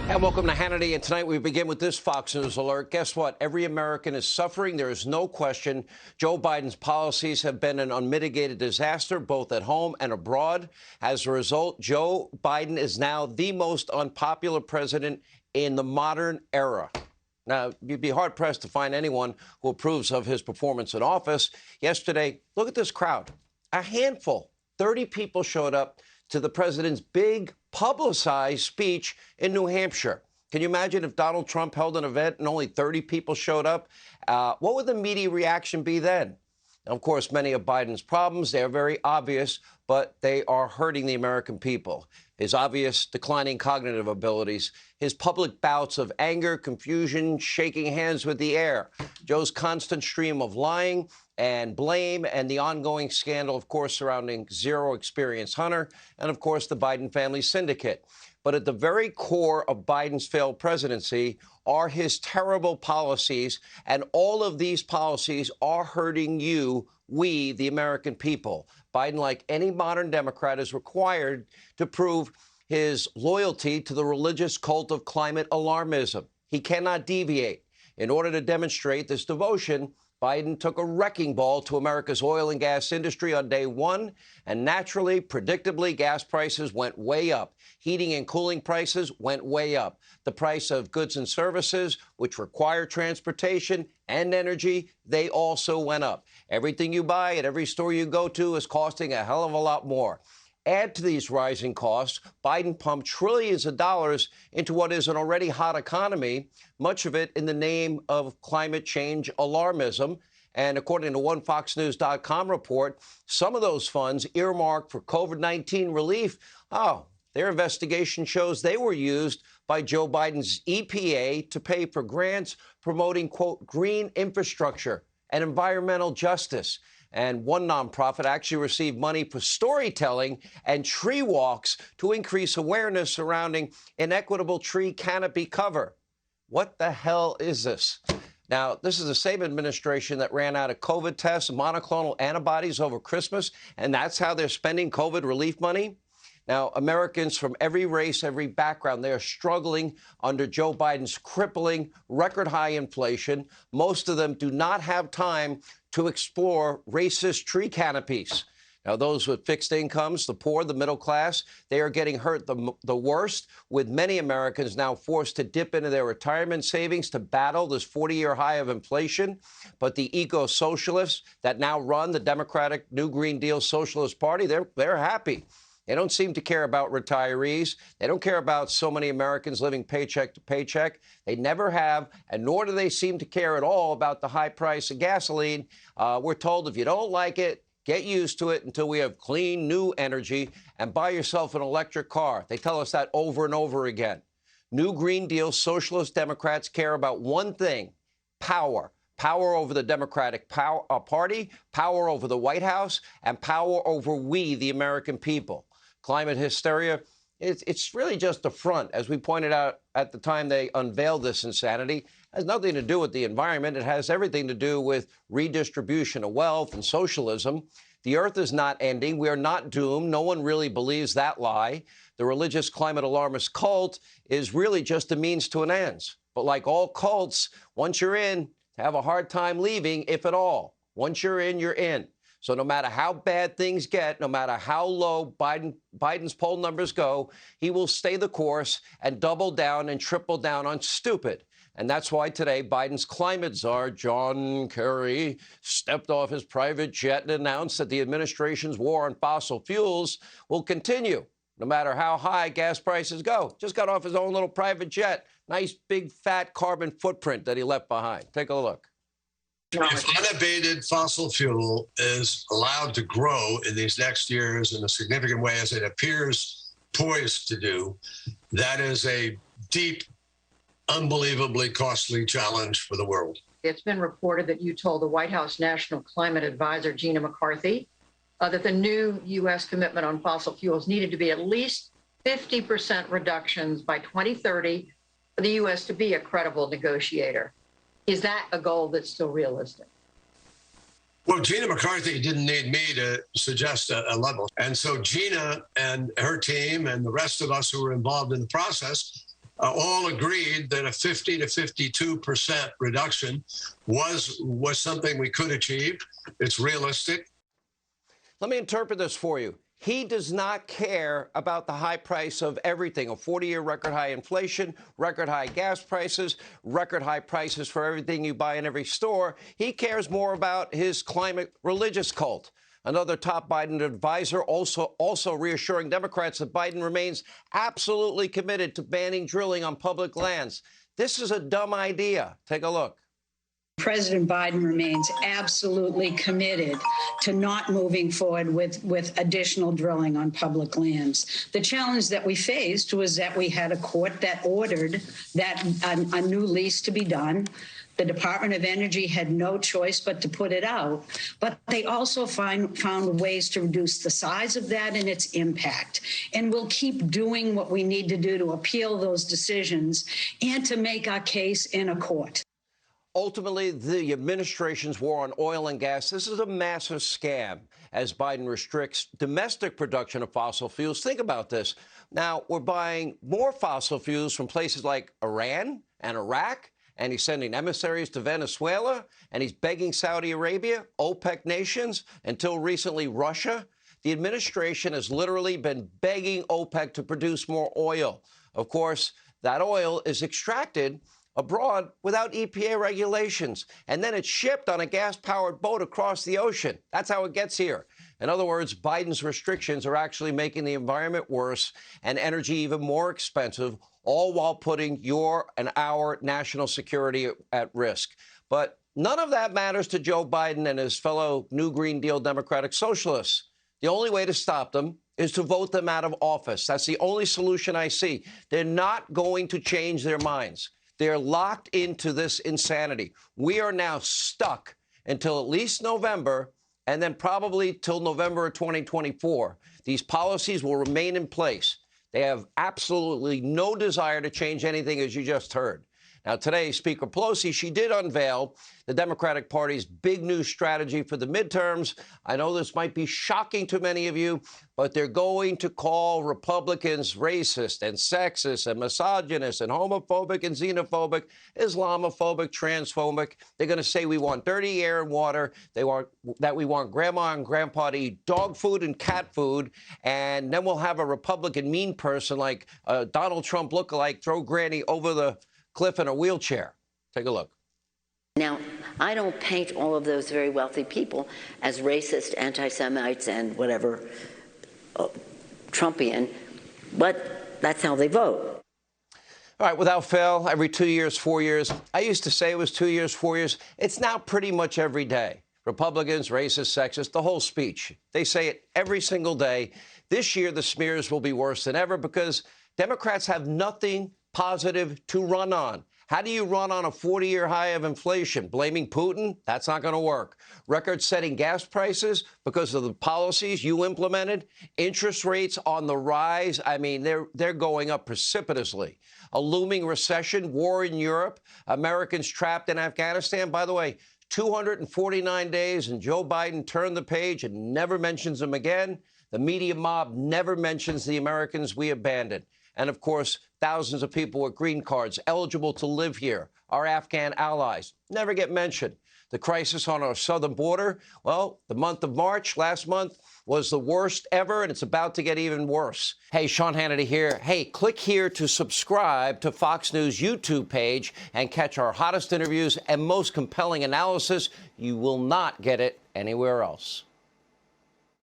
And welcome to Hannity. And tonight we begin with this Fox News alert. Guess what? Every American is suffering. There is no question. Joe Biden's policies have been an unmitigated disaster, both at home and abroad. As a result, Joe Biden is now the most unpopular president in the modern era. Now, you'd be hard-pressed to find anyone who approves of his performance in office. Yesterday, look at this crowd. A handful, 30 people showed up to the president's big publicized speech in New Hampshire. Can you imagine if Donald Trump held an event and only 30 people showed up? What would the media reaction be then? Of course, many of Biden's problems, they are very obvious, but they are hurting the American people. His obvious declining cognitive abilities, his public bouts of anger, confusion, shaking hands with the air, Joe's constant stream of lying and blame, and the ongoing scandal, of course, surrounding Zero Experience Hunter, and, of course, the Biden family syndicate. But at the very core of Biden's failed presidency are his terrible policies, and all of these policies are hurting you, we, the American people. Biden, like any modern Democrat, is required to prove his loyalty to the religious cult of climate alarmism. He cannot deviate. In order to demonstrate this devotion, Biden took a wrecking ball to America's oil and gas industry on day one, and naturally, predictably, gas prices went way up. Heating and cooling prices went way up. The price of goods and services, which require transportation and energy, they also went up. Everything you buy at every store you go to is costing a hell of a lot more. Add to these rising costs, Biden pumped trillions of dollars into what is an already hot economy, much of it in the name of climate change alarmism. And according to one FoxNews.com report, some of those funds earmarked for COVID-19 relief, their investigation shows they were used by Joe Biden's EPA to pay for grants promoting, quote, green infrastructure and environmental justice. And one nonprofit actually received money for storytelling and tree walks to increase awareness surrounding inequitable tree canopy cover. What the hell is this? Now, this is the same administration that ran out of COVID tests and monoclonal antibodies over Christmas, and that's how they're spending COVID relief money? Now, Americans from every race, every background, they are struggling under Joe Biden's crippling, record-high inflation. Most of them do not have time to explore racist tree canopies. Now, those with fixed incomes, the poor, the middle class, they are getting hurt the worst, with many Americans now forced to dip into their retirement savings to battle this 40-year high of inflation. But the eco-socialists that now run the Democratic New Green Deal Socialist Party, they're happy. They don't seem to care about retirees. They don't care about so many Americans living paycheck to paycheck. They never have, and nor do they seem to care at all about the high price of gasoline. We're told if you don't like it, get used to it until we have clean, new energy, and buy yourself an electric car. They tell us that over and over again. New Green Deal Socialist Democrats care about one thing: power. Power over the Democratic Party, power over the White House, and power over we, the American people. Climate hysteria, it's really just a front. As we pointed out at the time they unveiled this insanity, it has nothing to do with the environment. It has everything to do with redistribution of wealth and socialism. The earth is not ending. We are not doomed. No one really believes that lie. The religious climate alarmist cult is really just a means to an end. But like all cults, once you're in, have a hard time leaving, if at all. Once you're in, you're in. So no matter how bad things get, no matter how low Biden's poll numbers go, he will stay the course and double down and triple down on stupid. And that's why today Biden's climate czar, John Kerry, stepped off his private jet and announced that the administration's war on fossil fuels will continue, no matter how high gas prices go. Just got off his own little private jet. Nice, big, fat carbon footprint that he left behind. Take a look. If unabated fossil fuel is allowed to grow in these next years in a significant way, as it appears poised to do, that is a deep, unbelievably costly challenge for the world. It's been reported that you told the White House National Climate Advisor, Gina McCarthy, that the new U.S. commitment on fossil fuels needed to be at least 50% reductions by 2030 for the U.S. to be a credible negotiator. Is that a goal that's still realistic? Well, Gina McCarthy didn't need me to suggest a level. And so Gina and her team and the rest of us who were involved in the process all agreed that a 50 to 52% reduction was something we could achieve. It's realistic. Let me interpret this for you. He does not care about the high price of everything, a 40-year record high inflation, record high gas prices, record high prices for everything you buy in every store. He cares more about his climate religious cult. Another top Biden advisor also reassuring Democrats that Biden remains absolutely committed to banning drilling on public lands. This is a dumb idea. Take a look. President Biden remains absolutely committed to not moving forward with additional drilling on public lands. The challenge that we faced was that we had a court that ordered that a new lease to be done. The Department of Energy had no choice but to put it out. But they also found ways to reduce the size of that and its impact. And we'll keep doing what we need to do to appeal those decisions and to make our case in a court. Ultimately, the administration's war on oil and gas, this is a massive scam as Biden restricts domestic production of fossil fuels. Think about this. Now, we're buying more fossil fuels from places like Iran and Iraq, and he's sending emissaries to Venezuela, and he's begging Saudi Arabia, OPEC nations, until recently Russia. The administration has literally been begging OPEC to produce more oil. Of course, that oil is extracted abroad without EPA regulations, and then it's shipped on a gas-powered boat across the ocean. That's how it gets here. In other words, Biden's restrictions are actually making the environment worse and energy even more expensive, all while putting your and our national security at risk. But none of that matters to Joe Biden and his fellow New Green Deal Democratic Socialists. The only way to stop them is to vote them out of office. That's the only solution I see. They're not going to change their minds. They're locked into this insanity. We are now stuck until at least November, and then probably till November of 2024. These policies will remain in place. They have absolutely no desire to change anything, as you just heard. Now, today, Speaker Pelosi, she did unveil the Democratic Party's big new strategy for the midterms. I know this might be shocking to many of you, but they're going to call Republicans racist and sexist and misogynist and homophobic and xenophobic, Islamophobic, transphobic. They're going to say we want dirty air and water. We want grandma and grandpa to eat dog food and cat food. And then we'll have a Republican mean person like Donald Trump lookalike throw Granny over the cliff in a wheelchair. Take a look. Now, I don't paint all of those very wealthy people as racist, anti-Semites, and whatever Trumpian, but that's how they vote. All right, without fail, every 2 years, 4 years. I used to say it was 2 years, 4 years. It's now pretty much every day. Republicans, racist, sexist, the whole speech. They say it every single day. This year, the smears will be worse than ever because Democrats have nothing positive to run on. How do you run on a 40-year high of inflation? Blaming Putin? That's not going to work. Record-setting gas prices because of the policies you implemented. Interest rates on the rise. I mean, they're going up precipitously. A looming recession, war in Europe, Americans trapped in Afghanistan. By the way, 249 days and Joe Biden turned the page and never mentions them again. The media mob never mentions the Americans we abandoned. And, of course, thousands of people with green cards eligible to live here, our Afghan allies, never get mentioned. The crisis on our southern border, well, the month of March, last month, was the worst ever, and it's about to get even worse. Hey, Sean Hannity here. Hey, click here to subscribe to Fox News YouTube page and catch our hottest interviews and most compelling analysis. You will not get it anywhere else.